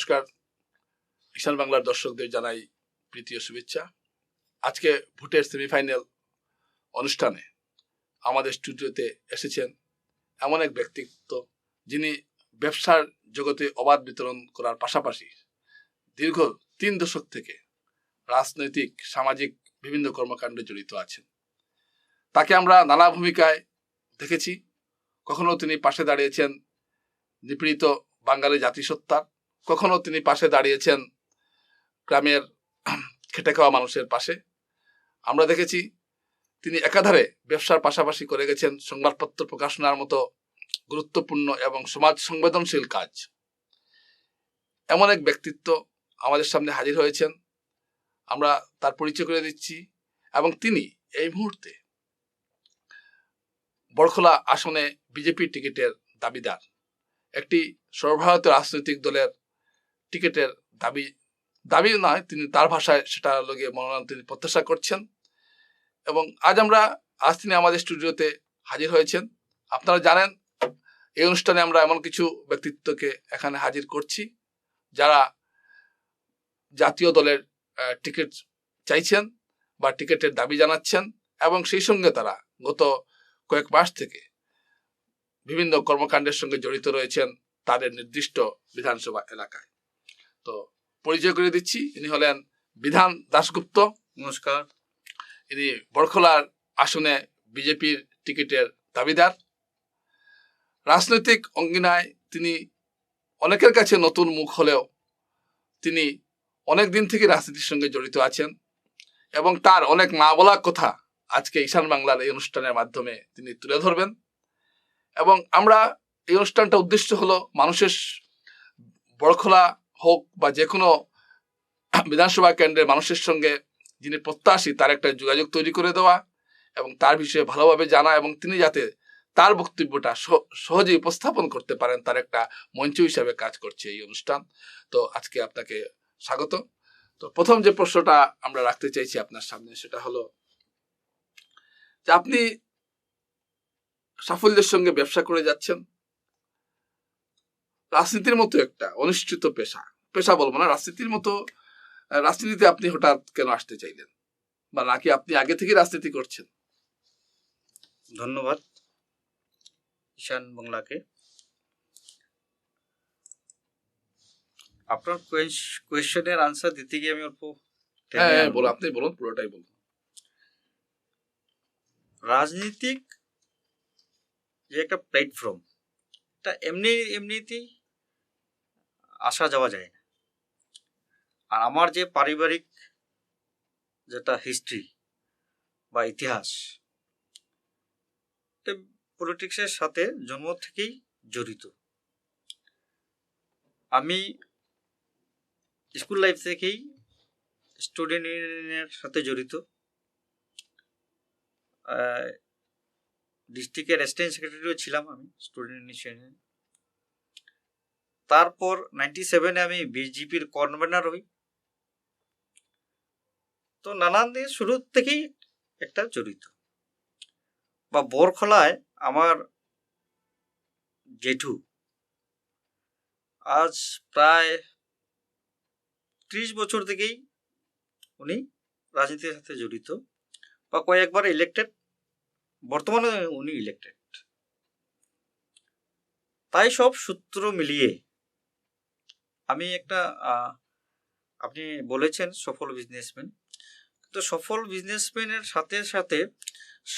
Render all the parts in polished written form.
নমস্কার, ঈশান বাংলার দর্শকদের জানাই প্রীতি ও শুভেচ্ছা। আজকে ভোটের সেমিফাইনাল অনুষ্ঠানে আমাদের স্টুডিওতে এসেছেন এমন এক ব্যক্তিত্ব যিনি ব্যবসার জগতে অবাধ বিতরণ করার পাশাপাশি দীর্ঘ 3 দশক থেকে রাজনৈতিক সামাজিক বিভিন্ন কর্মকাণ্ডে জড়িত আছেন। তাকে আমরা নানা ভূমিকায় দেখেছি। কখনো তিনি পাশে দাঁড়িয়েছেন নিপীড়িত বাঙালি জাতিসত্তার, কখনো তিনি পাশে দাঁড়িয়েছেন গ্রামের খেটে খাওয়া মানুষের পাশে। আমরা দেখেছি তিনি একাধারে ব্যবসার পাশাপাশি করে গেছেন সংবাদপত্র প্রকাশনার মতো গুরুত্বপূর্ণ এবং সমাজ সংবেদনশীল কাজ। এমন এক ব্যক্তিত্ব আমাদের সামনে হাজির হয়েছেন, আমরা তার পরিচয় করে দিচ্ছি। এবং তিনি এই মুহূর্তে বড়খলা আসনে বিজেপির টিকিটের দাবিদার। একটি সর্বভারতীয় রাজনৈতিক দলের টিকিটের দাবি নয়, তিনি তার ভাষায় সেটা লগে মনোনয়ন তিনি প্রত্যাশা করছেন। এবং আজ তিনি আমাদের স্টুডিওতে হাজির হয়েছেন। আপনারা জানেন এই অনুষ্ঠানে আমরা এমন কিছু ব্যক্তিত্বকে এখানে হাজির করছি যারা জাতীয় দলের টিকিট চাইছেন বা টিকিটের দাবি জানাচ্ছেন, এবং সেই সঙ্গে তারা গত কয়েক মাস থেকে বিভিন্ন কর্মকাণ্ডের সঙ্গে জড়িত রয়েছেন তাদের নির্দিষ্ট বিধানসভা এলাকায়। তো পরিচয় করে দিচ্ছি, ইনি হলেন বিধান দাশগুপ্ত। নমস্কার। ইনি বড়খলার আসনে বিজেপির টিকিটের দাবিদার। রাজনৈতিক অঙ্গিনায় তিনি অনেকের কাছে নতুন মুখ হলেও তিনি অনেক দিন থেকে রাজনীতির সঙ্গে জড়িত আছেন এবং তার অনেক না বলা কথা আজকে ঈশান বাংলার এই অনুষ্ঠানের মাধ্যমে তিনি তুলে ধরবেন। এবং আমরা এই অনুষ্ঠানটা উদ্দেশ্য হলো মানুষের বড়খলা হোক বা যে কোনো বিধানসভা কেন্দ্রের মানুষের সঙ্গে যিনি প্রত্যাশী তার একটা যোগাযোগ তৈরি করে দেওয়া এবং তার বিষয়ে ভালোভাবে জানা, এবং তিনি যাতে তার বক্তব্যটা সহজে উপস্থাপন করতে পারেন তার একটা মঞ্চ হিসাবে কাজ করছে এই অনুষ্ঠান। তো আজকে আপনাকে স্বাগত। তো প্রথম যে প্রশ্নটা আমরা রাখতে চাইছি আপনার সামনে সেটা হলো যে আপনি সাফল্যের সঙ্গে ব্যবসা করে যাচ্ছেন। রাজনীতির মতো একটা অনুষ্ঠিত পেশা বলবো না, রাজনীতির মতো রাজনীতিতে আপনি হঠাৎ কেন আসতে চাইলেন, বা নাকি আপনি আগে থেকে রাজনীতি করছেন? ধন্যবাদ ঈশান বাংলাকে। আপনার কোয়েশ্চেনের আনসার দিতে গিয়ে আমি অল্প আপনি বলুন, পুরোটাই বলুন। রাজনীতিক যে একটা প্ল্যাটফর্ম, এটা এমনিতেই আসা যাওয়া যায় না। আর আমার যে পারিবারিক যেটা হিস্ট্রি বা ইতিহাস, পলিটিক্সের সাথে জন্ম থেকেই জড়িত। আমি স্কুল লাইফ থেকেই স্টুডেন্ট ইউনিয়নের সাথে জড়িত। ডিস্ট্রিক্টের অ্যাসিস্ট্যান্ট সেক্রেটারিও ছিলাম আমি স্টুডেন্ট ইউনিয়নে। তারপর 97-এ আমি বিজেপির কনভেনার হই। তো নানান দিকে শুরু থেকেই একটা জড়িত। বা বড়খলায় আমার জেঠু আজ প্রায় 30 বছর থেকেই উনি রাজনীতির সাথে জড়িত, বা কয়েকবার ইলেক্টেড, বর্তমানে উনি ইলেক্টেড। তাই সব সূত্র মিলিয়ে আমি একটা আপনি বলেছেন সফল বিজনেসম্যান, তো সফল বিজনেসম্যানের সাথে সাথে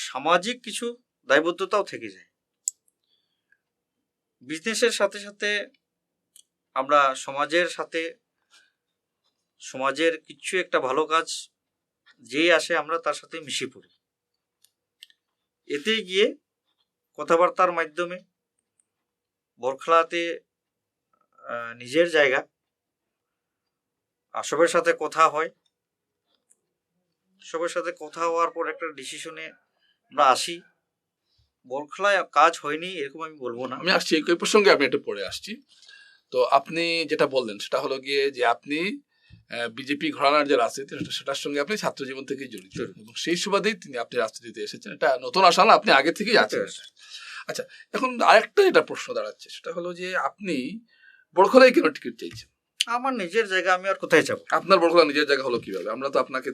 সামাজিক কিছু দায়বদ্ধতাও থেকে যায়। বিজনেসের সাথে সাথে আমরা সমাজের কিছু একটা ভালো কাজ যেই আসে আমরা তার সাথে মিশে পড়ি। এতে গিয়ে কথাবার্তার মাধ্যমে বড়খলাতে নিজের জায়গা, সবার সাথে কথা হয়। সবার সাথে কথা হওয়ার পর একটা ডিসিশনে আমরা আসি। বড়খলায় কাজ হয়নি এরকম আমি বলবো না। আমি আসছি এই প্রসঙ্গে, আমি একটু পরে আসছি। তো আপনি যেটা বললেন সেটা হলো গিয়ে যে আপনি বিজেপি ঘরানার যে রাজনীতি সেটার সঙ্গে আপনি ছাত্র জীবন থেকে জড়িত, এবং সেই সুবাদেই আপনি রাজনীতিতে এসেছেন। এটা নতুন আসা না, আপনি আগে থেকেই আছেন। আচ্ছা, এখন আরেকটা যেটা প্রশ্ন দাঁড়াচ্ছে সেটা হলো যে আপনি বড়খলায় কেন টিকিট চাইছেন? আমার নিজের জায়গা, আমি আর কোথায় যাব? আপনার বড়খোলা নিজের জায়গা হলো কিভাবে? আমরা তো আপনাকে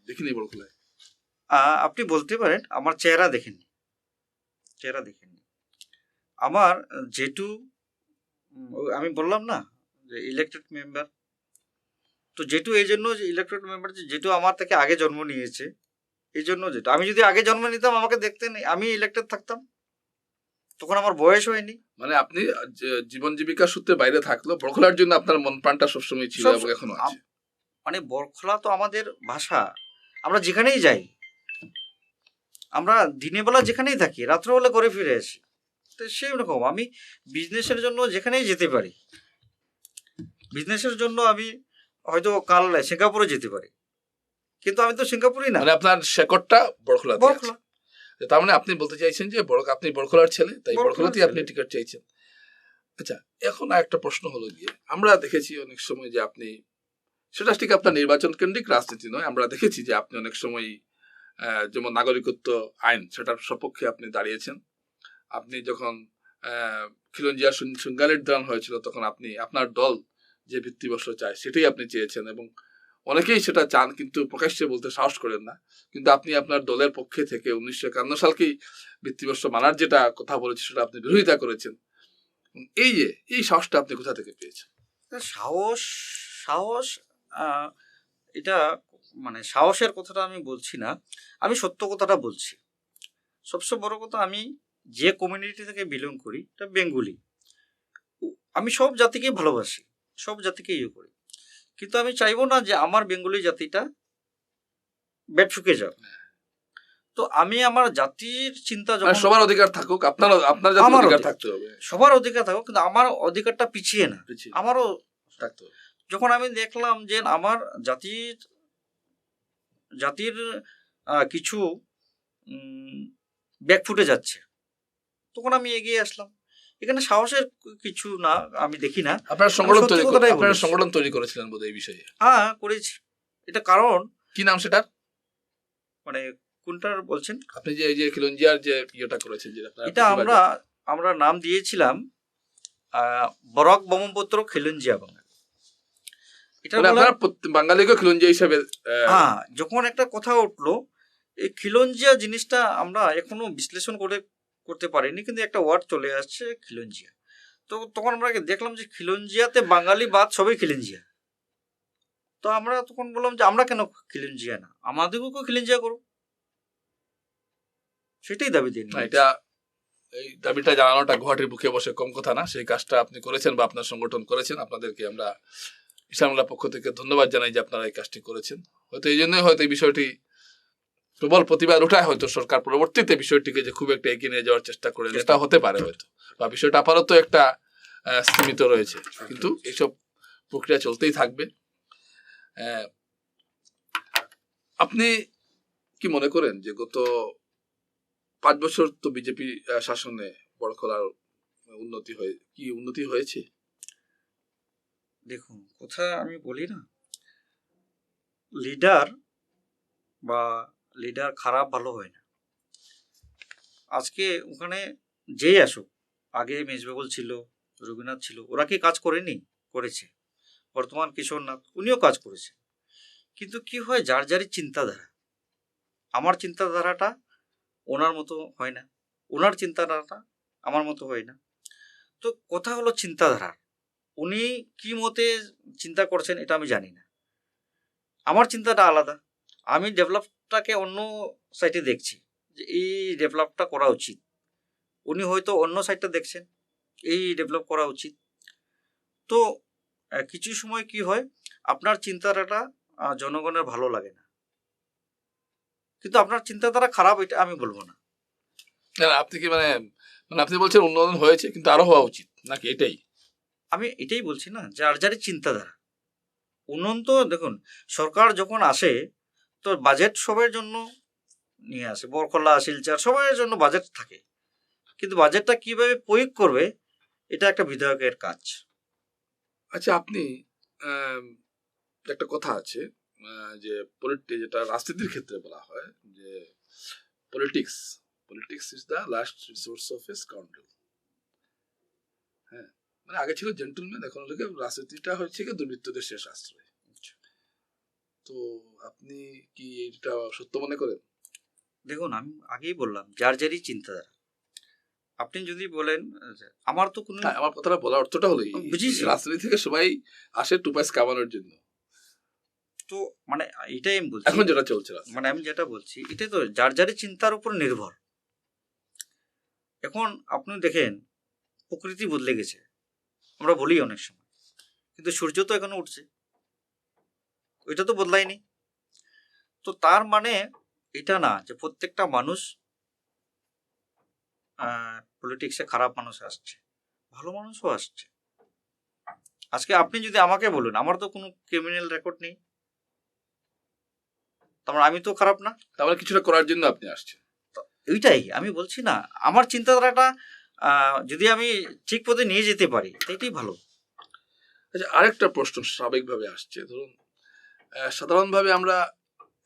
দেখিনি বড়খোলায়। আপনি বলতে পারেন আমার চেহারা দেখেননি, আমার যেটু আমি বললাম না যে ইলেক্টেড মেম্বার, তো যেটু এই জন্য যে ইলেক্টেড মেম্বার, যেটু আমার থেকে আগে জন্ম নিয়েছে, এই জন্য যেটা আমি যদি আগে জন্ম নিতাম আমাকে দেখতে নেই, আমি ইলেক্টেড থাকতাম, তখন আমার বয়স হয়নি। মানে আপনি জীবন জীবিকার সূত্রে বাইরে থাকলো, বড়খোলার জন্য আপনার মন প্রাণটা সবসময় ছিল এবং এখনো আছে। মানে বরখোলা তো আমাদের ভাষা, আমরা যেখানেই যাই, আমরা দিনের বেলা যেখানেই থাকি, রাত্রেবেলা ঘরে ফিরে আসি, তো সেই রকম আমি বিজনেসের জন্য যেখানেই যেতে পারি। বিজনেসের জন্য আমি হয়তো কাল সিঙ্গাপুরে যেতে পারি, কিন্তু আমি তো সিঙ্গাপুরই না, মানে আপনার শেকড়টা বড়খোলাতে আছে। বরখোলা। তার মানে আপনি বলতে চাইছেন যে আপনি বড়খোলার ছেলে, তাই বড়খোলাতেই আপনি টিকিট চাইছেন। আচ্ছা, এখন একটা প্রশ্ন হলো গিয়ে, আমরা দেখেছি অনেক সময় যে আপনি, সেটা ঠিক আপনার নির্বাচন কেন্দ্রিক রাজনীতি নয়, আমরা দেখেছি যে আপনি অনেক সময় যেমন নাগরিকত্ব আইন, সেটার সপক্ষে আপনি দাঁড়িয়েছেন। আপনি যখন খিলঞ্জিয়া সুঙ্গালের দান হয়েছিল, তখন আপনি আপনার দল যে ভিত্তিবর্ষ চায় সেটাই আপনি চেয়েছেন, এবং অনেকেই সেটা চান কিন্তু প্রকাশ্যে বলতে সাহস করেন না। কিন্তু আপনি আপনার দলের পক্ষে থেকে 1951 সালকেই ভিত্তিবর্ষ মানার যেটা কথা বলেছে সেটা আপনি বিরোধিতা করেছেন। এই সাহসটা আপনি কোথা থেকে পেয়েছেন? সাহস সাহস এটা মানে সাহসের কথাটা আমি বলছি না, আমি সত্য কথাটা বলছি। সবচেয়ে বড় কথা, আমি যে কমিউনিটি থেকে বিলং করি, এটা বেঙ্গলি। আমি সব জাতিকে ভালোবাসি, সব জাতিকে ইয়ে করি, কিন্তু আমি চাইবো না যে আমার বেঙ্গলি জাতিটা বেডফুকে যাক। তো আমি আমার জাতির চিন্তা যখন, সবার অধিকার থাকুক, আপনার জাতির অধিকার থাকতে হবে, সবার অধিকার থাকুক, কিন্তু আমার অধিকারটা পিছিয়ে না, আমারও থাকতে হবে। যখন আমি দেখলাম যে আমার জাতির কিছু ব্যাকফুটে যাচ্ছে, তখন আমি এগিয়ে আসলাম। এখানে সাহসের কিছু না, আমি দেখি না। আপনারা সংগঠন তৈরি করেছিলেন বোধহয় এই বিষয়ে? হ্যাঁ, করেছি। এটা কারণ কি নাম সেটার? মানে কোনটার বলছেন আপনি? যে এই যে খিলঞ্জিয়ার যে ইয়েটা করেছেন, যে এটা আমরা নাম দিয়েছিলাম বরাক ব্রহ্মপুত্র খিলঞ্জিয়া বাঙালি। এটা আপনারা বাঙালিকে খিলঞ্জিয়া হিসাবে, হ্যাঁ, যখন একটা কথা উঠলো, এই খিলঞ্জিয়া জিনিসটা আমরা এখনো বিশ্লেষণ করতে পারিনি, কিন্তু একটা ওয়ার্ড চলে আসছে খিলঞ্জিয়া। তো তখন আমরা দেখলাম যে খিলঞ্জিয়াতে বাঙালি বাদ সবাই খিলঞ্জিয়া। তো আমরা তখন বললাম যে আমরা কেন খিলঞ্জিয়া না, আমাদেরকেও খিলঞ্জিয়া করো, সেটাই দাবি দিয়ে এটা এই দাবিটা জানানোটা গুয়াহাটির বুকে বসে কম কথা না। সেই কাজটা আপনি করেছেন বা আপনার সংগঠন করেছেন, আপনাদেরকে আমরা ইসলামুল্লাহ পক্ষ থেকে ধন্যবাদ জানাই যে আপনারা এই কাজটি করেছেন। হয়তো এই জন্যই হয়তো এই বিষয়টি প্রবল প্রতিবাদ ওঠায়, হয়তো সরকার পরবর্তীতে বিষয়টিকে যে খুব একটা এগিয়ে নিয়ে যাওয়ার চেষ্টা করেন, এটা হতে পারে হয়তো, বা বিষয়টা আপাতত একটা স্থিমিত রয়েছে, কিন্তু এইসব প্রক্রিয়া চলতেই থাকবে। আপনি কি মনে করেন যে গত 5 বছর তো বিজেপি শাসনে বড়খোলার উন্নতি হয়েছে? দেখুন, কথা আমি বলি না, লিডার খারাপ ভালো হয় না। আজকে ওখানে যেই আসুক, আগে মেজবাবুল ছিল, রঘুনাথ ছিল, ওরা কি কাজ করেনি? করেছে। বর্তমান কিশোরনাথ, উনিও কাজ করেছে। কিন্তু কি হয়, যার যারই চিন্তাধারা, আমার চিন্তাধারাটা ওনার মতো হয় না, ওনার চিন্তাধারাটা আমার মতো হয় না। তো কথা হলো চিন্তাধারা, উনি কি মতে চিন্তা করছেন এটা আমি জানি না, আমার চিন্তাটা আলাদা। আমি ডেভেলপটাকে অন্য সাইডে দেখছি যে এই ডেভেলপটা করা উচিত, উনি হয়তো অন্য সাইডটা দেখছেন এই ডেভেলপ করা উচিত। তো কিছু সময় কি হয়, আপনার চিন্তাধারাটা জনগণের ভালো লাগে না, কিন্তু আপনার চিন্তাধারা খারাপ এটা আমি বলবো না। আপনি কি মানে আপনি বলছেন উন্নয়ন হয়েছে কিন্তু আরো হওয়া উচিত নাকি? আমি এটাই বলছি না, যার যারই চিন্তাধারা। উন্নয়ন তো দেখুন, সরকার যখন আসে তো বাজেট সবার জন্য নিয়ে আসে, বরকলা, শিলচর সবার জন্য বাজেট থাকে, কিন্তু বাজেটটা কিভাবে প্রয়োগ করবে এটা একটা বিধায়কের কাজ। আচ্ছা, আপনি একটা কথা আছে যে যেটা রাজনীতির ক্ষেত্রে বলা হয় যে politics is the last resource of A scoundrel. হ্যাঁ, মানে আগে ছিল জেন্টলম্যান, এখন হলো রাজনীতিটা হচ্ছে কি দুর্বৃত্তদের শেষ আশ্রয়। তো আপনি কি এটা সত্য মনে করেন? দেখুন, আমি আগেই বললাম যার যারই চিন্তাধারা। আপনি যদি বলেন যে আমার তো কোনো, হ্যাঁ, আমার কথাটা বলার অর্থটা হলো বুঝেছি। রাজনীতি থেকে সবাই আসে 2 পয়সা কামানোর জন্য, তো মানে এটাই আমি বলছি, এখন যেটা চলছে রাজনীতি। মানে আমি যেটা বলছি এটাই তো যার যারই চিন্তার উপর নির্ভর। এখন আপনি দেখেন প্রকৃতি বদলে গেছে, আমরা বলি অনেক সময়, কিন্তু সূর্য তো এখনো উঠছে, ওইটা তো বদলায়নি। তো তার মানে এটা না যে প্রত্যেকটা মানুষ পলিটিক্সে খারাপ মানুষ আসছে, ভালো মানুষও আসছে। আজকে আপনি যদি আমাকে বলুন আমার তো কোনো ক্রিমিনাল রেকর্ড নেই, তার মানে আমি তো খারাপ না। তারপরে কিছুটা করার জন্য আপনি আসছেন। ওইটাই আমি বলছি না, আমার চিন্তাধারাটা যদি আমি ঠিক পথে নিয়ে যেতে পারি এটাই ভালো। আচ্ছা, আরেকটা প্রশ্ন স্বাভাবিকভাবে আসছে, ধরুন সাধারণভাবে আমরা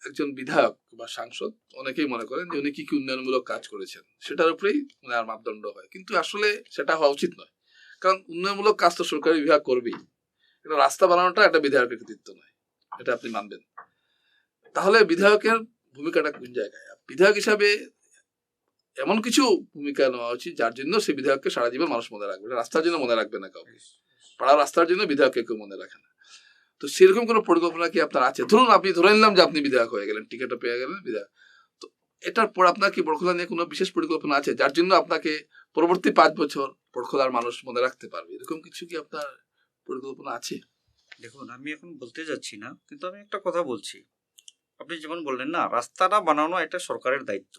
একজন বিধায়ক বা সাংসদ অনেকেই মনে করেন যে উনি কি কি উন্নয়নমূলক কাজ করেছেন সেটার উপরেই ওনার মাপদণ্ড হয়, কিন্তু আসলে সেটা হওয়া উচিত নয়। কারণ উন্নয়নমূলক কাজ তো সরকারি বিভাগ করবেই, এটা রাস্তা বানানোটা একটা বিধায়কের কৃতিত্ব নয়, এটা আপনি মানবেন। তাহলে বিধায়কের ভূমিকাটা কোন জায়গায়? বিধায়ক হিসাবে এমন কিছু ভূমিকা নেওয়া উচিত যার জন্য সেই বিধায়ককে সারা জীবন মানুষ মনে রাখবে, রাস্তার জন্য মনে রাখবে না কাউকে, পাড়ার রাস্তার জন্য বিধায়ককে কেউ মনে রাখে না। তো সেরকম কোনো পরিকল্পনা কি আপনার আছে? ধরুন আপনি ধরে নিলাম যে আপনি বিধায়ক হয়ে গেলেন, টিকিটও পেয়ে গেলেন, বিধায়ক, তো এটার পর আপনার কি বড়খোলা নিয়ে কোনো বিশেষ পরিকল্পনা আছে যার জন্য আপনাকে পরবর্তী 5 বছর বড়খোলার মানুষ মনে রাখতে পারবে? এরকম কিছু কি আপনার পরিকল্পনা আছে? দেখুন, আমি এখন বলতে যাচ্ছি না, কিন্তু আমি একটা কথা বলছি। আপনি যেমন বললেন না, রাস্তাটা বানানো এটা সরকারের দায়িত্ব।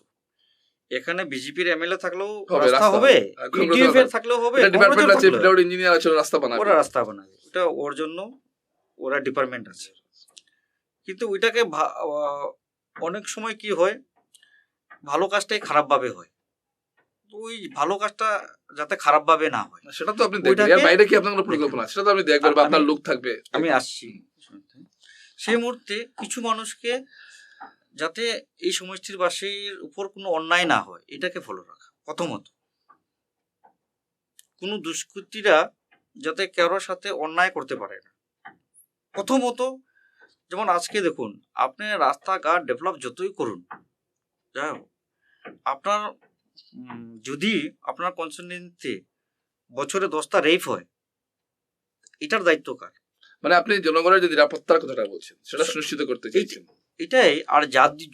এখানে বিজেপির এমএলএ থাকলেও রাস্তা হবে, ইউডিএফ এর থাকলেও হবে, ডিপার্টমেন্ট আছে, ফিল্ড ইঞ্জিনিয়ার আছে, রাস্তা বানাবে, ওরা রাস্তা বানাবে, ওটা ওর জন্য ওরা ডিপার্টমেন্ট আছে। কিন্তু ওইটাকে অনেক সময় কি হয়, ভালো কাজটাই খারাপভাবে হয়। তো ওই ভালো কাজটা যাতে খারাপভাবে না হয় সেটা তো আপনি দেখবেন, এর বাইরে কি আপনার কোনো পরিকল্পনা আছে? সেটা তো আপনি দেখবেন বা আপনার লোক থাকবে। আমি আসছি সেই মুহূর্তে কিছু মানুষকে যাতে এই সমষ্টির বাসীর উপর কোনো অন্যায় না হয় এটাকে ফলো রাখা। প্রথমত, কোনো দুষ্কৃতীরা যাতে কারোর সাথে অন্যায় করতে পারে না। প্রথমত, যেমন আজকে দেখুন, আপনি রাস্তাঘাট ডেভেলপ যতই করুন, যাই হোক, আপনার যদি আপনার কনস্টিটিউয়েন্সিতে বছরে 10টা রেপ হয়, এটার দায়িত্ব কার? মানে আপনি জনগণের যে নিরাপত্তার কথাটা বলছেন সেটা সুনিশ্চিত করতে চাইছেন। এটাই। আর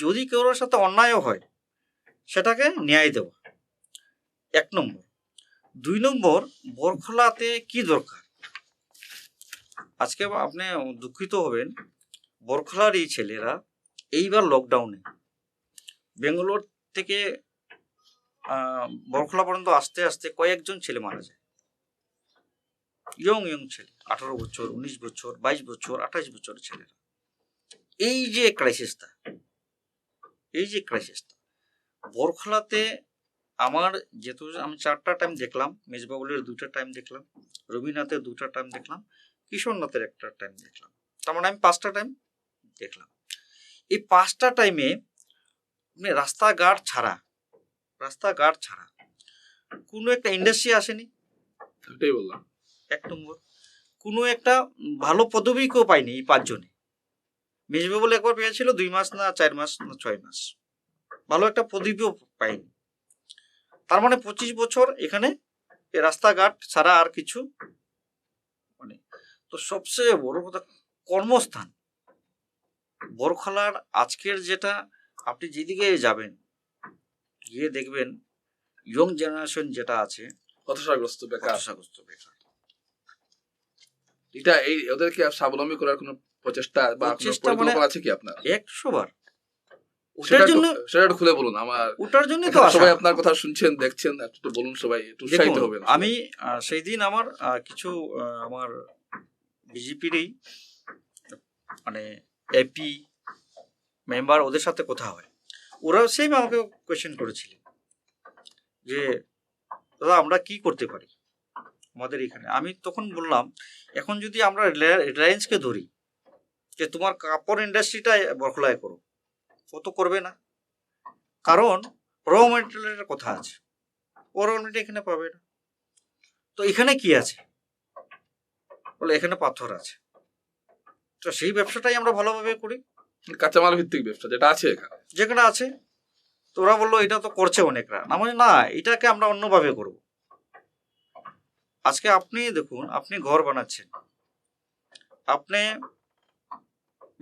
যদি কারোর সাথে অন্যায়ও হয় সেটাকে ন্যায় দেওয়া, 1 নম্বর। 2 নম্বর, বরখলাতে কি দরকার? আজকে আপনি দুঃখিত হবেন, বরখলার এই ছেলেরা এইবার লকডাউনে বেঙ্গালোর থেকে বরখলা পর্যন্ত আস্তে আস্তে কয়েকজন ছেলে মারা যায়। ইয়ং ছেলে, 18 বছর, 19 বছর, 22 বছর, 28 বছরের ছেলেরা। এই যে ক্রাইসিসটা বরখলাতে আমার যেহেতু আমি 4টা টাইম দেখলাম, মেজবাবুলের 2টা টাইম দেখলাম, রবীন্দ্রনাথের 2টা টাইম দেখলাম, কিশোরনাথের 1টা টাইম দেখলাম, তার মানে আমি 5টা টাইম দেখলাম। এই 5টা টাইমে রাস্তাঘাট ছাড়া কোনো একটা ইন্ডাস্ট্রি আসেনি। ওটাই বললাম। 1 নম্বর, কোনো একটা ভালো পদবী কেউ পায়নি এই 5 জনে। মেজবাবুল একবার পেয়েছিল 2 মাস না 4 মাস না 6 মাস, ভালো একটা পদবীও পায়নি। তার মানে 25 বছর এখানে রাস্তাঘাট ছাড়া আর কিছু মানে। তো সবচেয়ে বড় কথা, কর্মস্থান। বরখলার আজকের যেটা, আপনি যেদিকে যাবেন গিয়ে দেখবেন ইয়ং জেনারেশন যেটা আছে হতাশাগ্রস্ত, বেকার। এটা ওদেরকে স্বাবলম্বী করার কোনো প্রচেষ্টা বা পরিকল্পনা আছে কি আপনার? 100 বার। ওটার জন্য সেটা একটু খুলে বলুন। ওটার জন্য তো সবাই আপনার কথা শুনছেন, দেখছেন, একটু বলুন, সবাই একটু উৎসাহিত হবে। আমি সেই দিন আমার কিছু আমার বিজেপিরই মানে এপি মেম্বার, ওদের সাথে কথা হয়, ওরাও সেম আমাকে কোয়েশ্চেন করেছিলেন যে দাদা আমরা কি করতে পারি আমাদের এখানে। আমি তখন বললাম, এখন যদি আমরা রিলায়েন্সকে ধরি যে তোমার কাপড় ইন্ডাস্ট্রিটা বরখলায় করো, ও তো করবে না, কারণ র মেটেরিয়ালের কথা আছে, ও র মেটেরিয়াল এখানে পাবে না। তো এখানে কি আছে? বলে এখানে পাথর আছে। তো সেই ব্যবসাটাই আমরা ভালোভাবে করি, কাঁচামাল ভিত্তিক ব্যবসা যেটা আছে এখানে। যেখানে আছে। তো ওরা বললো এটা তো করছে অনেকরা, না মানে না, এটাকে আমরা অন্যভাবে করব। আজকে আপনি দেখুন, আপনি ঘর বানাচ্ছেন, আপনি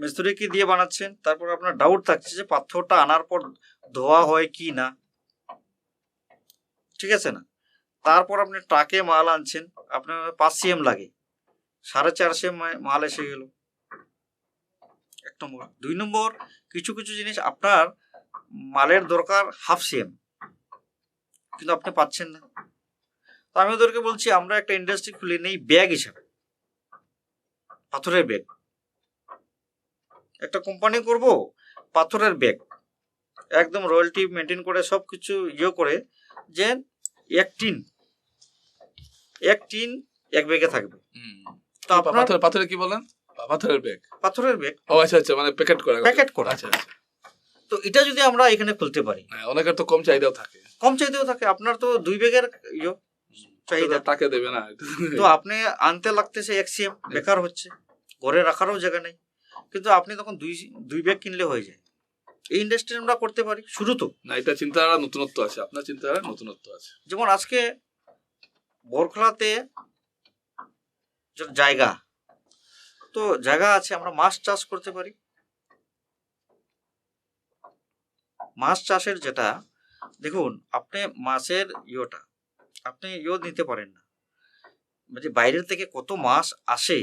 মিস্ত্রিকে দিয়ে বানাচ্ছেন, তারপর আপনার ডাউট থাকছে যে পাথরটা আনার পর ধোয়া হয় কি না, ঠিক আছে না? তারপর আপনি ট্রাকে মাল আনছেন, আপনার 5 CM লাগে, 4.5 CM মাল এসে গেল। 1 নম্বর। 2 নম্বর, কিছু কিছু জিনিস আপনার মালের দরকার 1/2 CM, কিন্তু আপনি পাচ্ছেন না। তো আমি ওদেরকে বলছি আমরা একটা ইন্ডাস্ট্রি খুলে নেই ব্যাগ হিসাবে, পাথরের ব্যাগ, একটা কোম্পানি করব পাথরের ব্যাগ, একদম রয়্যালটি মেনটেন করে সব কিছু করে, যে এক টিন এক ব্যাগে থাকবে। তো আপনার পাথরে কি বলেন? পাথরের ব্যাগ, পাথরের ব্যাগ। ও আচ্ছা আচ্ছা, মানে প্যাকেট করা। আচ্ছা আচ্ছা। তো এটা যদি আমরা এখানে খুলতে পারি, হ্যাঁ, অনেকের তো কম চাহিদাও থাকে। আপনার তো 2 ব্যাগের চাহিদা, টাকা দেবে না। তো আপনি আনতে লাগতেছে 1 CM, বেকার হচ্ছে, ঘরে রাখারও জায়গা নেই। কিন্তু আপনি তখন 2 ব্যাগ কিনলে হয়ে যায়। এই ইন্ডাস্ট্রি আমরা করতে পারি শুরু তো না, এটা চিন্তাধারা নতুনত্ব আছে, আপনার চিন্তাধারা নতুনত্ব আছে। যেমন আজকে বরখলাতে জায়গা তো জায়গা আছে, আমরা মাছ চাষ করতে পারি। মাছ চাষের যেটা দেখুন, আপনি মাছের আপনি নিতে পারেন না, মানে বাইরের থেকে কত মাছ আসে।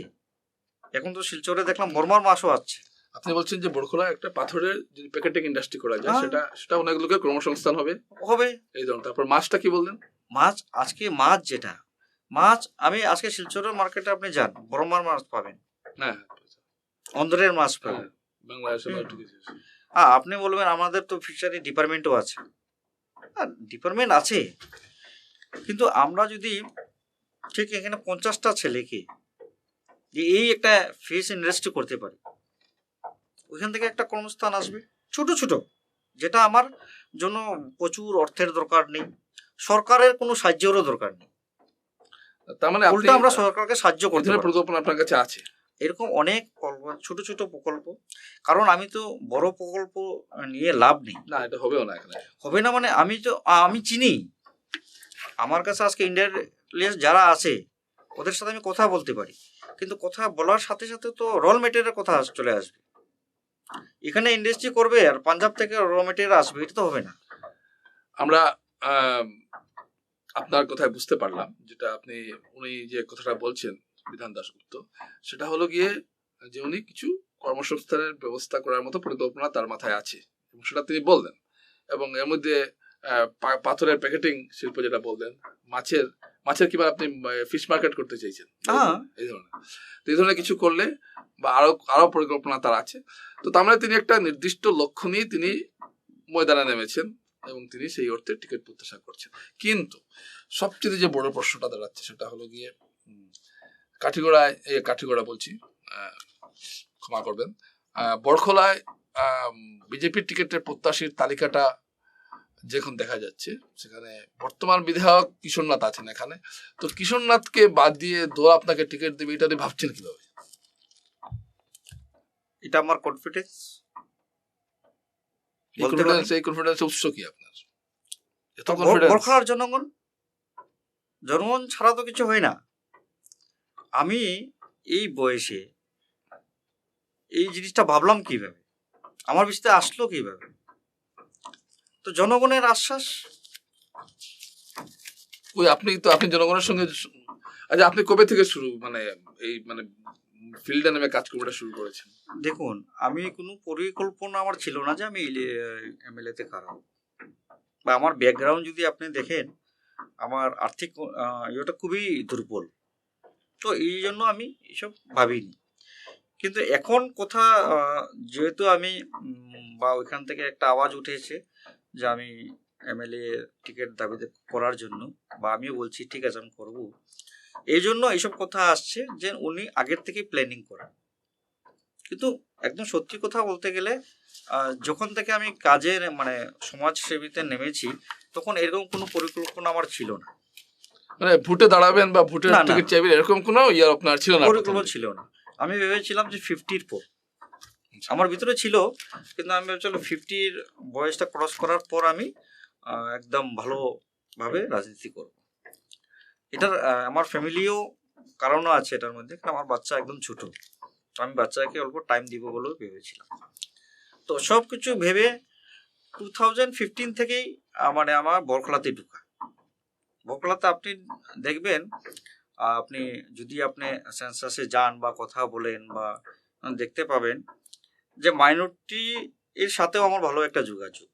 এখন তো শিলচরে দেখলাম বর্মার মাছও আসছে। আপনি বলছেন যে বড়খোলা একটা পাথরের যদি প্যাকেটিং ইন্ডাস্ট্রি করা যায়, সেটা অনেক লোকের কর্মসংস্থান হবে। এই ধরুন, তারপর মাছটা কি বললেন? আজকে মাছ যেটা মাছ, আমি আজকে শিলচরের মার্কেটে আপনি যান, বর্মার মাছ পাবেন, হ্যাঁ, অন্ধ্রের মাছ পাবেন, বাংলাদেশে। আপনি বলবেন আমাদের তো ফিশারি ডিপার্টমেন্টও আছে, ডিপার্টমেন্ট আছে, কিন্তু আমরা যদি ঠিক এখানে 50টা ছেলেকে এই একটা ফিশ ইন্ডাস্ট্রি করতে পারি, ওইখান থেকে একটা কর্মস্থান আসবে ছোট ছোট, যেটা আমার জন্য প্রচুর অর্থের দরকার নেই, সরকারের কোনো সাহায্যেরও দরকার নেই। তার মানে উল্টা আমরা সরকারকে সাহায্য করতে পারি। পরিকল্পনা আপনার কাছে আছে এরকম অনেক ছোট ছোট প্রকল্প, কারণ আমি তো বড় প্রকল্প নিয়ে লাভ নেই। না, এটা হবেও না, এখানে হবে না, মানে আমি চিনি, আমার কাছে আজকে ইন্ডিয়ার যারা আছে ওদের সাথে আমি কথা বলতে পারি, কিন্তু কথা বলার সাথে সাথে তো র মেটেরিয়ালের কথা চলে আসবে। এখানে ইন্ডাস্ট্রি করবে আর পাঞ্জাব থেকে র মেটেরিয়াল আসবে, এটা তো হবে না। আমরা আপনার কথায় বুঝতে পারলাম, যেটা উনি যে কথাটা বলছেন বিধান দাশগুপ্ত, সেটা হলো গিয়ে যে উনি কিছু কর্মসংস্থানের ব্যবস্থা করার মতো পরিকল্পনা তার মাথায় আছে, এবং সেটা তিনি বললেন। এবং এর মধ্যে পাথরের প্যাকেটিং শিল্প যেটা বললেন, মাছের কিংবা আপনি ফিশ মার্কেট করতে চাইছেন, এই ধরনের কিছু করলে বা আরো পরিকল্পনা তার আছে। তো তার মানে তিনি একটা নির্দিষ্ট লক্ষ্য নিয়ে তিনি ময়দানে নেমেছেন এবং তিনি সেই অর্থে টিকিট প্রত্যাশা করছেন। কিন্তু সবচেয়ে যে বড় প্রশ্নটা দাঁড়াচ্ছে সেটা হলো গিয়ে কাঠিগড়া বলছি, ক্ষমা করবেন, বড়খোলায় বিজেপির টিকিটের প্রত্যাশীর তালিকাটা যখন দেখা যাচ্ছে, সেখানে বর্তমান বিধায়ক কিশোরনাথ আছেন এখানে। তো কিশোরনাথকে বাদ দিয়ে দল আপনাকে টিকিট দেবে, এটা নিয়ে ভাবছেন কিভাবে? এটা আমার কনফিডেন্স। এই কনফিডেন্সের উৎস কি আপনার? বরখলার জনগণ ছাড়া তো কিছু হয় না। আমি এই বয়সে এই জিনিসটা ভাবলাম কিভাবে, আমার বিষয়টা আসলো কিভাবে, তো জনগণের আশ্বাস। আপনি জনগণের সঙ্গে, আচ্ছা, আপনি কবে থেকে শুরু ফিল্ডে নেমে কাজ করাটা শুরু করেছেন? দেখুন, আমি কোনো পরিকল্পনা আমার ছিল না যে আমি MLA তে খারাপ, বা আমার ব্যাকগ্রাউন্ড যদি আপনি দেখেন, আমার আর্থিক ইয়েটা খুবই দুর্বল, তো এই জন্য আমি এসব ভাবিনি। কিন্তু এখন কথা যেহেতু আমি বা ওইখান থেকে একটা আওয়াজ উঠেছে যে আমি MLA টিকিট দাবি করার জন্য, বা আমিও বলছি ঠিক আছে আমি করবো, এই জন্য এইসব কথা আসছে যে উনি আগের থেকে প্ল্যানিং করেন। কিন্তু একদম সত্যি কথা বলতে গেলে, যখন থেকে আমি কাজের সমাজসেবীতে নেমেছি, তখন এরকম কোনো পরিকল্পনা আমার ছিল না। মানে ভোটে দাঁড়াবেন বা ভোটের না, না। টিকিট চাইবেন এরকম কোনো ইয়ে আপনার ছিল না পরিকল্পনা প্রথমে? ছিল না। আমি ভেবেছিলাম যে 50-র পর আমার ভিতরে ছিল, কিন্তু আমি ভেবেছিলাম 50-র বয়সটা ক্রস করার পর আমি একদম ভালোভাবে রাজনীতি করব। এটার আমার ফ্যামিলিও কারণও আছে এটার মধ্যে, কারণ আমার বাচ্চা একদম ছোট, তো আমি বাচ্চাকে অল্প টাইম দিব বলেও ভেবেছিলাম। তো সব কিছু ভেবে 2015 থেকেই মানে আমার বরখলাতে ঢুকা। বরখলাতে আপনি দেখবেন, আপনি যদি আপনি সেন্সাসে যান বা কথা বলেন বা দেখতে পাবেন যে মাইনরিটি এর সাথেও আমার ভালো একটা যোগাযোগ।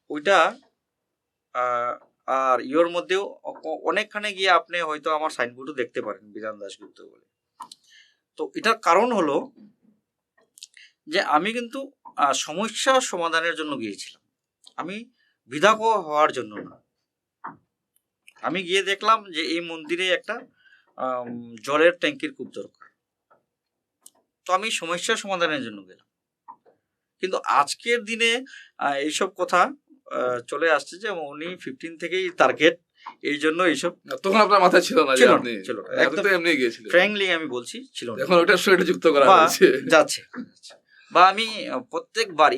ওইটা আর ইয়োর মধ্যেও অনেকখানে গিয়ে আপনি হয়তো আমার সাইনবোর্ডও দেখতে পারেন, বিধান দাশগুপ্ত বলে। তো এটার কারণ হলো যে আমি কিন্তু সমস্যা সমাধানের জন্য গিয়েছিলাম, আমি বিধায়ক হওয়ার জন্য না। আমি গিয়ে দেখলাম যে এই মন্দিরে একটা জলের ট্যাঙ্কির খুব দরকার, তো আমি সমস্যা সমাধানের জন্য গেলাম। কিন্তু আজকের দিনে এইসব কথা চলে আসছে যে উনি 15 থেকেই টার্গেট, এই জন্য এইসব তখন আপনার মাথায় ছিল না যে ছিল না, আপনি ছিল না। আপনি একদম তো এমনি গিয়েছিলেন। ফ্র্যাঙ্কলি আমি বলছি, ছিল না। এখন ওটার সঙ্গে এটা যুক্ত করা বা হয়েছে। যাচ্ছে। বা আমি প্রত্যেকবার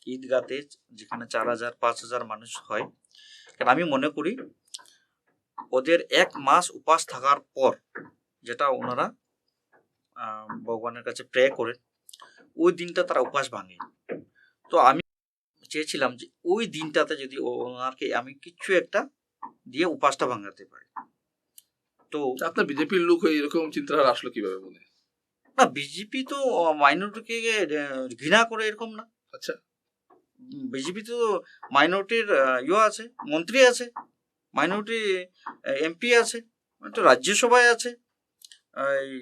ঈদগাতে যেখানে 4,000-5,000 মানুষ হয়, কারণ আমি মনে করি ওদের 1 মাস উপাস থাকার পর যেটা ওনারা ভগবানের কাছে প্রে করেন, ওই দিনটা তারা উপাস ভাঙে। তো আমি চেয়েছিলাম যে ওই দিনটাতে যদি ওনাকে আমি কিছু একটা দিয়ে উপাসটা ভাঙাতে পারি। তো আপনার বিজেপির লোক হয়ে এরকম চিন্তাধারা আসলো কিভাবে মনে? না, বিজেপি তো মাইনরিটিকে ঘৃণা করে এরকম না। আচ্ছা, বিজেপি তো মাইনরিটির আছে, মন্ত্রী আছে, মাইনরিটি এমপি আছে, তো রাজ্যসভায় আছে, এই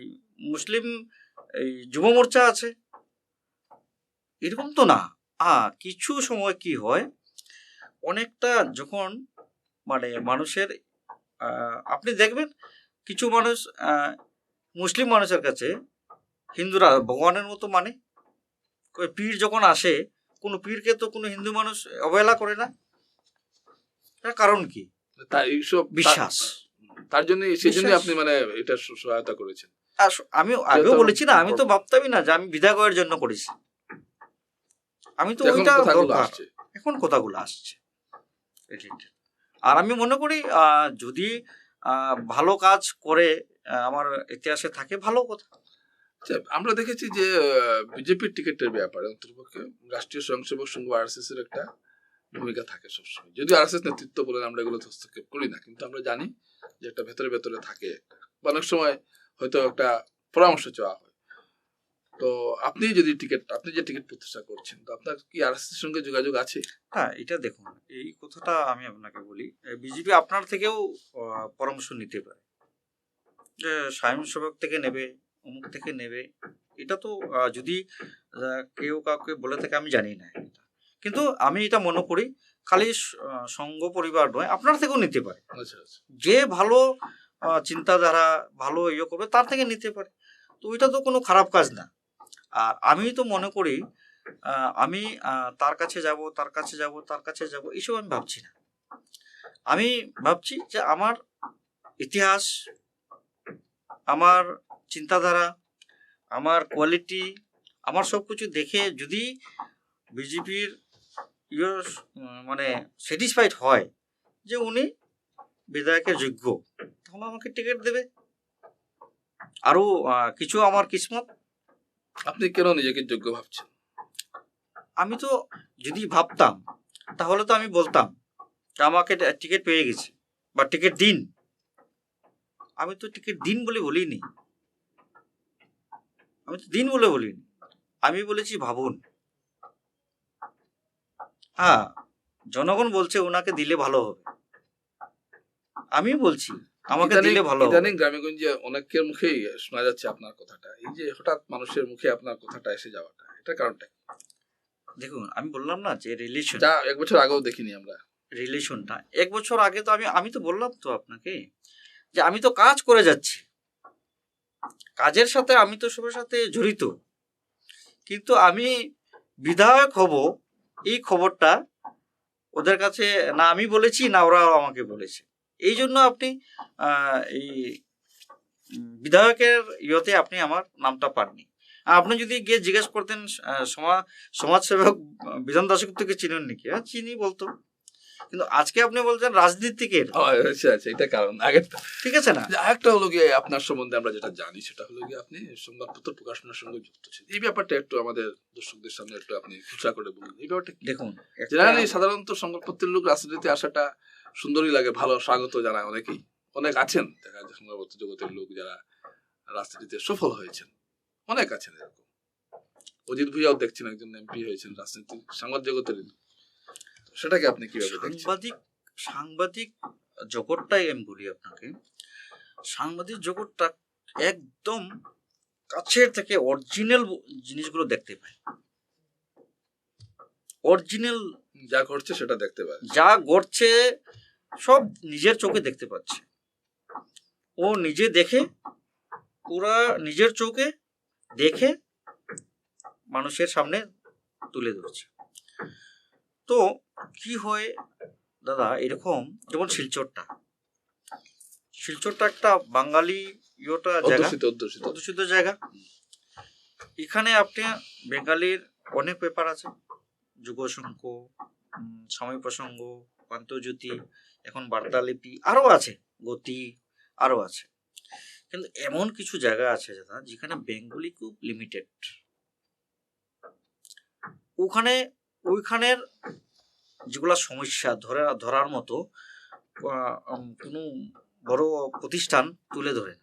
মুসলিম এই যুব মোর্চা আছে, এরকম তো না। কিছু সময় কি হয়, অনেকটা যখন মানে মানুষের আপনি দেখবেন কিছু মানুষ মুসলিম মানুষের কাছে হিন্দুরা ভগবানের মতো মানে। পীর যখন আসে, কোনো পীরকে তো কোনো হিন্দু মানুষ অবহেলা করে না। তার কারণ কি? তাই এইসব বিশ্বাস। তার জন্য সেই জন্য বিশ্বাস। আপনি মানে এটা সহায়তা করেছেন। আর আমি আগেও বলেছি না, আমি তো ভাবতামই না যে আমি বিধায়কের জন্য করেছি। আমি তো এখন ওইটা কথাগুলো দরকার। আসছে। এখন কথাগুলো আসছে। আর আমি মনে করি যদি ভালো কাজ করে আমার ইতিহাসে থাকে, ভালো কথা। আচ্ছা, আমরা দেখেছি যে বিজেপির টিকিটের ব্যাপারে অন্তর্পক্ষে রাষ্ট্রীয় স্বয়ংসেবক সংঘ আরএসএস এর একটা ভূমিকা থাকে সবসময়। যদিও আরএসএস নেতৃত্ব বলেন আমরা এগুলো হস্তক্ষেপ করি না, কিন্তু আমরা জানি যে একটা ভেতরে ভেতরে থাকে একটা, বা অনেক সময় হয়তো একটা পরামর্শ চাওয়া হয়। তো আপনি যে টিকিট প্রতিষ্ঠা করছেন, তো আপনার কি আরএসএস এর সঙ্গে যোগাযোগ আছে? হ্যাঁ, এটা দেখুন, এই কথাটা আমি আপনাকে বলি, বিজেপি আপনার থেকেও পরামর্শ নিতে পারে যে স্বয়ংসেবক থেকে নেবে, অমুক থেকে নেবে। এটা তো যদি কেউ কাউকে বলে থাকে আমি জানি না এটা। কিন্তু আমি এটা মনে করি খালি সংঘ পরিবার নয়, আপনার থেকেও নিতে পারে। আচ্ছা, আচ্ছা। যে ভালো চিন্তাধারা, ভালো ইয়ে করবে তার থেকে নিতে পারে। তো ওইটা তো কোনো খারাপ কাজ না। আর আমি তো মনে করি আমি তার কাছে যাব, তার কাছে যাব, তার কাছে যাব, এইসব আমি ভাবছি না। আমি ভাবছি যে আমার ইতিহাস, আমার চিন্তাধারা, আমার কোয়ালিটি, আমার সব কিছু দেখে যদি বিজেপির মানে স্যাটিসফাইড হয় যে উনি বিধায়কের যোগ্য, তাহলে আমাকে টিকিট দেবে। আরও কিছু আমার কিসমত। আপনি কেন নিজেকে যোগ্য ভাবছেন? আমি তো যদি ভাবতাম তাহলে তো আমি বলতাম আমাকে টিকিট পেয়ে গেছি বা টিকিট দিন। আমি তো টিকিট দিন বলে বলিনি, আমি তো দিন বলে বলিনি, আমি বলেছি ভাবুন। জনগণ বলছে ওনাকে দিলে ভালো হবে, আমি বলছি আমাকে দিলে ভালো হবে। ইদানিং গ্রামেগঞ্জে অনেকের মুখেই শোনা যাচ্ছে আপনার কথাটা, এই যে হঠাৎ মানুষের মুখে আপনার কথাটা এসে যাওয়াটা, এটা কারণটা? দেখুন, আমি বললাম না যে রিলেশন, যা 1 বছর আগেও দেখিনি আমরা। রিলেশনটা 1 বছর আগে তো আমি তো বললাম তো আপনাকে যে আমি তো কাজ করে যাচ্ছি, কাজের সাথে আমি তো সবার সাথে জড়িত। কিন্তু আমি বিধায়ক হব এই খবরটা ওদের কাছে না আমি বলেছি, না ওরা আমাকে বলেছে। এই জন্য আপনি এই বিধায়কের ইয়েতে আপনি আমার নামটা পাননি। আর আপনি যদি গিয়ে জিজ্ঞেস করতেন সমাজসেবক বিধান দাশগুপ্তকে চিনেন নাকি, হ্যাঁ চিনি বলতো। কিন্তু আজকে আপনি বলছেন রাজনীতিকের, আচ্ছা আচ্ছা, এটা কারণ আগেরটা। ঠিক আছে না? আরেকটা হলো গিয়ে আপনার সম্বন্ধে আমরা যেটা জানি সেটা হলো গিয়ে আপনি সংবাদপত্র প্রকাশনার সঙ্গে যুক্ত ছিলেন। এই ব্যাপারটা একটু আমাদের দর্শকদের সামনে একটু আপনি খুচরা করে বলুন এই ব্যাপারটা কি? দেখুন, জেনারেলি সাধারণত সংবাদপত্রের লোক রাজনীতিতে আসাটা সুন্দরই লাগে, ভালো স্বাগত জানায় অনেকেই, অনেক আছেন দেখা যায় সংবাদপত্র জগতের লোক যারা রাজনীতিতে সফল হয়েছেন, অনেক আছেন এরকম। অজিত ভুইয়াও দেখছেন একজন এমপি হয়েছেন রাজনীতি সংবাদ জগতের। সেটাকে আপনি কিভাবে দেখছেন? সাংবাদিক জগৎটাই আমি বলি আপনাকে, সাংবাদিক জগৎটা একদম কাছের থেকে অরিজিনাল জিনিসগুলো দেখতে পায়। অরিজিনাল যা ঘটছে সেটা দেখতে পায়, যা ঘটছে সব নিজের চোখে দেখতে পাচ্ছে। ও নিজে দেখে, পুরা নিজের চোখে দেখে মানুষের সামনে তুলে ধরছে। তো কি হয় দাদা, এরকম যেমন শিলচরটা একটা বাঙালি জায়গা, অধ্যুষিত জায়গা। এখানে আপনি বেঙ্গালির অনেক পেপার আছে, যুগশঙ্খ, সময় প্রসঙ্গ, পান্তজ্যোতি, এখন বার্তালিপি, আরো আছে, গতি, আরো আছে। কিন্তু এমন কিছু জায়গা আছে দাদা যেখানে বেঙ্গলি খুব লিমিটেড। ওইখানের যেগুলা সমস্যা ধরার মতো কোনো বড় প্রতিষ্ঠান তুলে ধরে।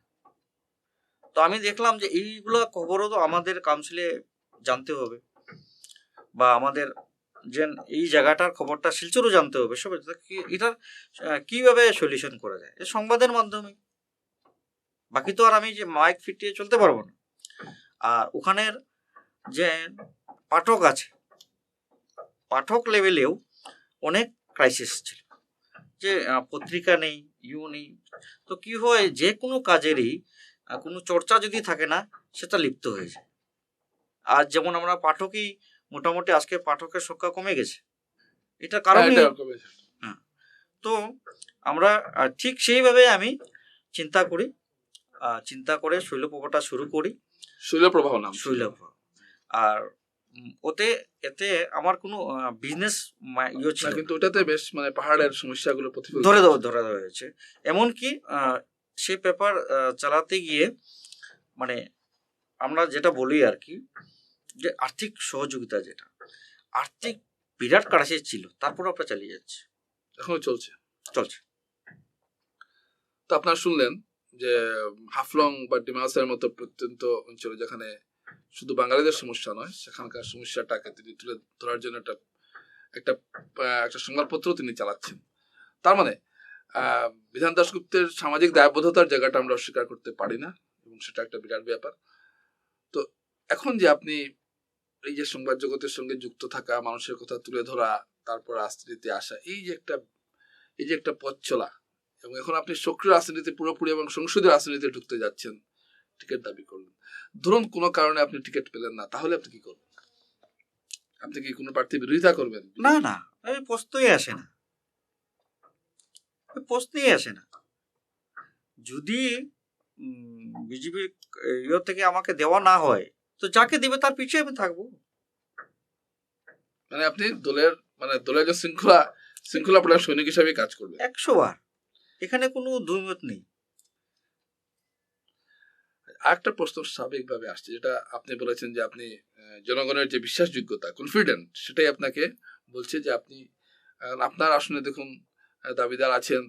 তো আমি দেখলাম যে এইগুলা খবরও তো আমাদের কাউন্সিলে জানতে হবে, বা আমাদের যে এই জায়গাটার খবরটা শিলচরও জানতে হবে। সব এটার কিভাবে সলিউশন করা যায় এই সংবাদের মাধ্যমে। বাকি তো আর আমি যে মাইক ফিটিয়ে চলতে পারবো না। আর ওখানের যে পাঠক আছে, পাঠক লেভেলেও অনেক ক্রাইসিস ছিল, যে পত্রিকা নেই, নেই। তো কি হয়, যে কোনো কাজেরই কোনো চর্চা যদি থাকে না, সেটা লিপ্ত হয়ে যায়। আর যেমন আমরা পাঠকই মোটামুটি আজকে পাঠকের সংখ্যা কমে গেছে, এটা কারণে। হ্যাঁ, তো আমরা ঠিক সেইভাবে আমি চিন্তা করে শৈলপ্রভাটা শুরু করি। শৈলপ্রভা নাম, শৈলপ্রভা। আর এতে আমার কোনো বিজনেস ইয়ে ছিল, কিন্তু ওটাতে বেশ মানে পাহাড়ের সমস্যাগুলো প্রতিফলিত ধরে হয়েছে। এমনকি সেই পেপার চালাতে গিয়ে মানে আমরা যেটা বলি আর কি, যে আর্থিক সহযোগিতা, যেটা আর্থিক বিরাট ক্রাইসিস ছিল, তারপর আমরা চালিয়ে যাচ্ছি, এখনো চলছে। তো আপনারা শুনলেন যে হাফলং বা ডিমাসার মতো প্রত্যন্ত অঞ্চলে যেখানে শুধু বাঙালিদের সমস্যা নয়, সেখানকার সমস্যাটাকে তিনি তুলে ধরার জন্য একটা সংবাদপত্র তিনি চালাচ্ছেন। তার মানে বিধান দাশগুপ্তের সামাজিক দায়বদ্ধতার জায়গাটা আমরা অস্বীকার করতে পারি না, এবং সেটা একটা বিরাট ব্যাপার। তো এখন যে আপনি এই যে সংবাদ জগতের সঙ্গে যুক্ত থাকা, মানুষের কথা তুলে ধরা, তারপর রাজনীতিতে আসা, এই যে একটা পথ চলা, এবং এখন আপনি সক্রিয় রাজনীতিতে পুরোপুরি এবং সংসদীয় রাজনীতিতে ঢুকতে যাচ্ছেন, টিকিট দাবি করলেন। ধরুন কোনো কারণে আপনি টিকিট পেলেন না, তাহলে আপনি কি করবেন? আপনি কি কোনো প্রার্থীর বিরোধিতা করবেন? না, প্রশ্নই আসে না। যদি বিজেপি থেকে আমাকে দেওয়া না হয়, তো যাকে দেবে তার পিছিয়ে আমি থাকবো। মানে আপনি দলের যে শৃঙ্খলা প্রধান সৈনিক হিসাবে কাজ করবেন 100 বার, এখানে কোনো দুইমত নেই। আরেকটা প্রশ্ন স্বাভাবিকভাবে আসছে, যেটা আপনি বলেছেন যে আপনি জনগণের যে বিশ্বাসযোগ্যতা, কনফিডেন্ট, সেটাই আপনাকে বলছে যে আপনি আপনার আসনে দেখুন দাবিদার আছেন,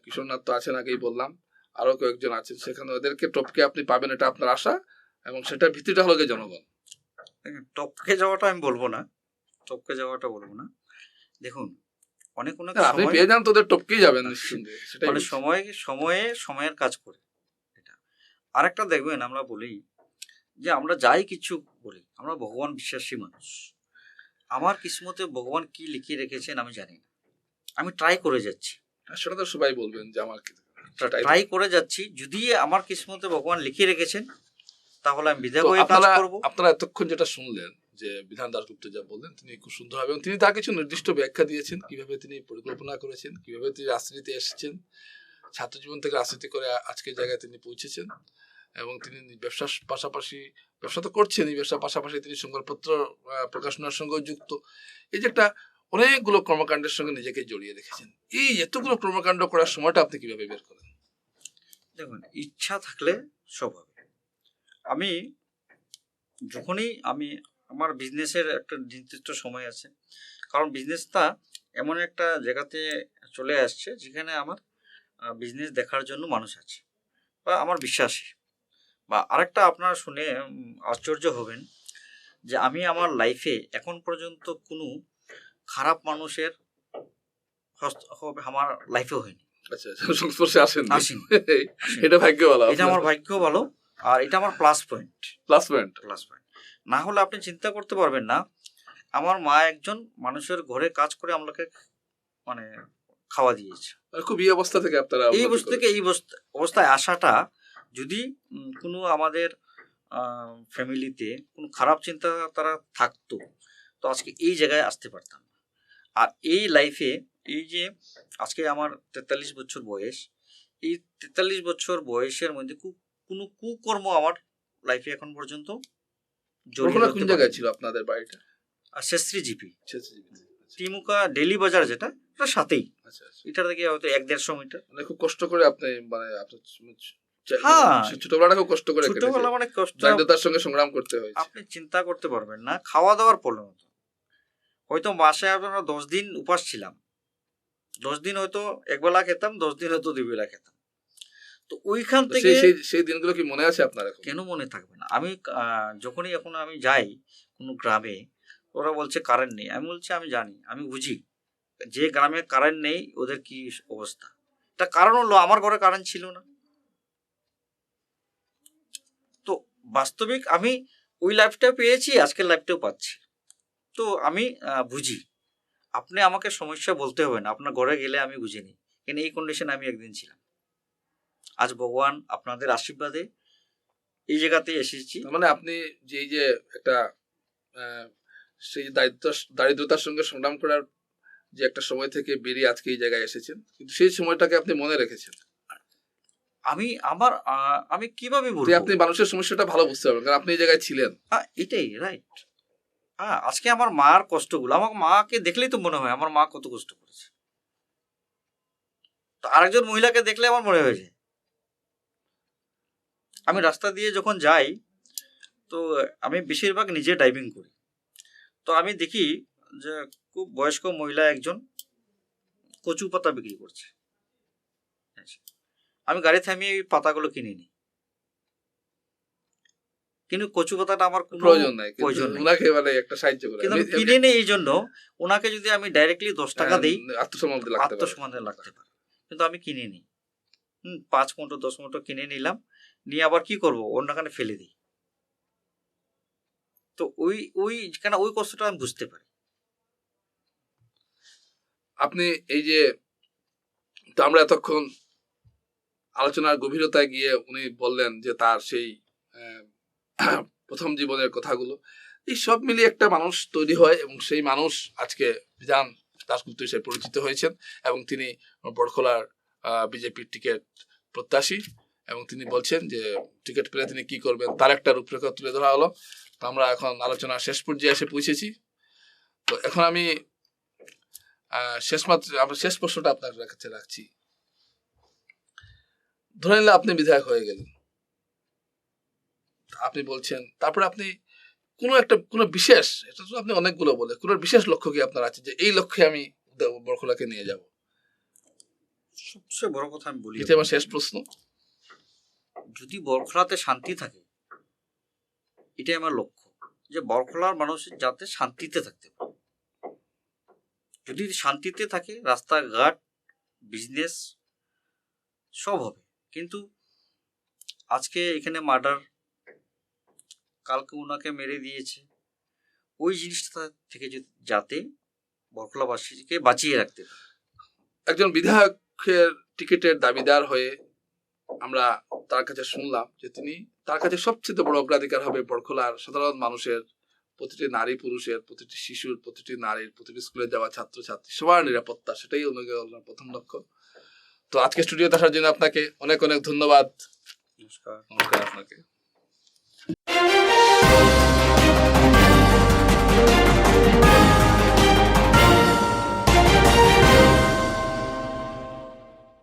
কিশোরনাথ তো আছেন, আগেই বললাম, আরো কয়েকজন আছেন, সেখানে ওদেরকে টপকে আপনি পাবেন, এটা আপনার আশা, এবং সেটা ভিত্তিটা হলো জনগণ। টপকে যাওয়াটা আমি বলবো না, দেখুন অনেক আপনি পেয়ে যান, তোদের টপকেই যাবেন নিশ্চিন্তে, সেটাই সময়ের কাজ করে। এটা আরেকটা দেখবেন, আমরা বলি যে আমরা যাই কিছু বলি, আমরা ভগবান বিশ্বাসী মানুষ। আমার কিসমতে ভগবান কি লিখিয়ে রেখেছেন আমি জানি না, আমি ট্রাই করে যাচ্ছি। সেটা তো সবাই বলবেন যে আমার ট্রাই করে যাচ্ছি, যদি আমার কিসমতে ভগবান লিখিয়ে রেখেছেন তাহলে আমি বিধায়ক হয়ে কাজ করব। আপনারা এতক্ষণ যেটা শুনলেন যে বিধান দাশগুপ্ত যা বললেন, তিনি খুব সুন্দর হবে, এবং তিনি তার কিছু নির্দিষ্ট ব্যাখ্যা দিয়েছেন, কিভাবে তিনি পরিকল্পনা করেছেন, কিভাবে তিনি রাজনীতিতে এসেছেন, ছাত্র জীবন থেকে রাজনীতি করে আজকের জায়গায় তিনি পৌঁছেছেন এবং তিনি ব্যবসার পাশাপাশি, ব্যবসা তো করছেনই, ব্যবসার পাশাপাশি তিনি সংবাদপত্র প্রকাশনার সঙ্গে যুক্ত। এই যে একটা অনেকগুলো কর্মকাণ্ডের সঙ্গে নিজেকে জড়িয়ে রেখেছেন, এই এতগুলো কর্মকাণ্ড করার সময়টা আপনি কিভাবে বের করেন? দেখুন, ইচ্ছা থাকলে সব হবে। আমি যখনই আমার বিজনেসের একটা নির্দিষ্ট সময় আছে, কারণ বিজনেসটা এমন একটা জায়গাতে চলে আসছে যেখানে আমার বিজনেস দেখার জন্য মানুষ আছে বা আমার বিশ্বাসী। বা আরেকটা আপনারা শুনে আশ্চর্য হবেন যে আমি আমার লাইফে এখন পর্যন্ত কোনো খারাপ মানুষের আমার লাইফে হয়নি। আচ্ছা, সংস্পর্শে আসেনি। এটা ভাগ্য ভালো, এটা আমার ভাগ্য ভালো, আর এটা আমার প্লাস পয়েন্ট। না হলে আপনি চিন্তা করতে পারবেন না, আমার মা একজন মানুষের ঘরে কাজ করে আমাকে মানে খাওয়া দিয়েছে। খুব এই অবস্থা থেকে আপনারা এই অবস্থা থেকে এই অবস্থায় আসাটা, যদি কোনো আমাদের ফ্যামিলিতে কোনো খারাপ চিন্তা তারা থাকতো, তো আজকে এই জায়গায় আসতে পারতাম না। আর এই লাইফে, এই যে আজকে আমার 43 বছর বয়স, এই 43 বছর বয়সের মধ্যে কোনো কুকর্ম আমার লাইফে এখন পর্যন্ত কোন জায়গায় ছিল আপনাদের বাড়িটা? শেষশ্রী জিপি, টিমুকা ডেলি বাজার, যেটা এটা সাথেই। এটা থেকে হয়তো 1-1.5 মিটার। মানে খুব কষ্ট করে আপনি, মানে আপনার ছোটবেলাটা খুব কষ্ট করে, ছোটবেলা মানে কষ্ট, দারিদ্রতার সঙ্গে সংগ্রাম করতে হয়েছে। আপনি চিন্তা করতে পারবেন না। খাওয়া দাওয়ার প্রবলেম হতো, হয়তো মাসে আমরা 10 দিন উপাস ছিলাম। 10 দিন হয়তো একবেলা খেতাম, 10 দিন হয়তো 2 বেলা খেতাম। তো ওইখান থেকে সেই দিনগুলো কি মনে আছে আপনার? কেন মনে থাকবে না? আমি যখনই এখন আমি যাই কোনো গ্রামে, ওরা বলছে কারেন্ট নেই। আমি বলছি আমি জানি, আমি বুঝি যে গ্রামে কারেন্ট নেই ওদের কি অবস্থা। এটা কারণ হলো আমার ঘরে কারেন্ট ছিল না। তো বাস্তবিক আমি ওই লাইফটা পেয়েছি, আজকের লাইফটাও পাচ্ছি। তো আমি বুঝি। আপনি আমাকে সমস্যা বলতে হবে না, আপনার ঘরে গেলে আমি বুঝে নিই, কেন এই কন্ডিশনে আমি একদিন ছিলাম। আজ ভগবান আপনাদের আশীর্বাদে এই জায়গাতেই এসেছি। মানে আপনি যে এই যে একটা সেই দারিদ্রতার সঙ্গে সংগ্রাম করার যে একটা সময় থেকে বেরিয়ে আজকে এই জায়গায় এসেছেন, কিন্তু সেই সময়টাকে আপনি মনে রেখেছেন। আমি কিভাবে বলবো, আপনি মানুষের সমস্যাটা ভালো বুঝতে পারবেন, কারণ আপনি এই জায়গায় ছিলেন। এটাই রাইট। আজকে আমার মার কষ্টগুলো, আমার মাকে দেখলেই তো মনে হয় আমার মা কত কষ্ট করেছে। তো আরেকজন মহিলাকে দেখলে আমার মনে হয়ে যায়। আমি রাস্তা দিয়ে যখন যাই, তো আমি বেশিরভাগ নিজে ড্রাইভিং করি। তো আমি দেখি যে খুব বয়স্ক মহিলা একজন কচু পাতা বিক্রি করছে। আমি গাড়ি থামিয়ে এই পাতাগুলো কিনে নিই, কিন্তু কচু পাতাটা আমার কোনো প্রয়োজন নাই, ওনাকে মানে একটা সাহায্য করে কিন্তু আমি কিনে নিই। এই জন্য ওনাকে যদি আমি ডাইরেক্টলি 10 টাকা দিই, আত্মসম্মান লাগতে পারে, কিন্তু আমি কিনে নিই। 5 মুঠো 10 মুঠো কিনে নিলাম, নিয়ে আবার কি করব, অন্যখানে ফেলে দিই। তো ওই কষ্টটা আমি বুঝতে পারি। আপনি এই যে, তো আমরা এতক্ষণ আলোচনার গভীরতায় গিয়ে উনি বললেন যে তার সেই প্রথম জীবনের কথাগুলো, এই সব মিলিয়ে একটা মানুষ তৈরি হয় এবং সেই মানুষ আজকে বিধান দাশগুপ্ত হিসেবে পরিচিত হয়েছেন এবং তিনি বড়খোলার বিজেপির টিকিট প্রত্যাশী এবং তিনি বলছেন যে টিকিট পেলে তিনি কি করবেন তার একটা রূপরেখা তুলে ধরা হলো। তো আমরা এখন আলোচনার শেষ পর্যায়ে এসে পৌঁছেছি। তো এখন আমি শেষ প্রশ্নটা আপনার কাছে রাখছি। ধরে নিলে আপনি বিধায়ক হয়ে গেলেন, আপনি বলছেন, তারপরে আপনি কোনো বিশেষ, এটা তো আপনি অনেকগুলো বলে, কোনো বিশেষ লক্ষ্য কি আপনার আছে যে এই লক্ষ্যে আমি বড়খোলাকে নিয়ে যাব? সবচেয়ে বড় কথা আমি বলি, এটা আমার শেষ প্রশ্ন, যদি বড়খোলাতে শান্তি থাকে, এটাই আমার লক্ষ্য, যে বড়খোলার মানুষের যাতে শান্তিতে থাকতে পারে। যদি শান্তিতে থাকে, রাস্তাঘাট, বিজনেস সব হবে। কিন্তু আজকে এখানে মার্ডার, কালকে ওনাকে মেরে দিয়েছে, ওই জিনিসটা থেকে যাতে বড়খোলাবাসীকে বাঁচিয়ে রাখতে পারে। একজন বিধায়কের টিকিটের দাবিদার হয়ে আমরা তার কাছে শুনলাম যে তার কাছে সবচেয়ে বড় অগ্রাধিকার হবে বড়খোলার সাধারণ মানুষের, প্রতিটি নারী পুরুষের, প্রতিটি শিশুর, প্রতিটি নারীর, প্রতিটি স্কুলে যাওয়া ছাত্র ছাত্রী সবার নিরাপত্তা, সেটাই ওনার প্রথম লক্ষ্য। তো আজকে স্টুডিওতে আসার জন্য আপনাকে অনেক অনেক ধন্যবাদ। নমস্কার। নমস্কার আপনাকে।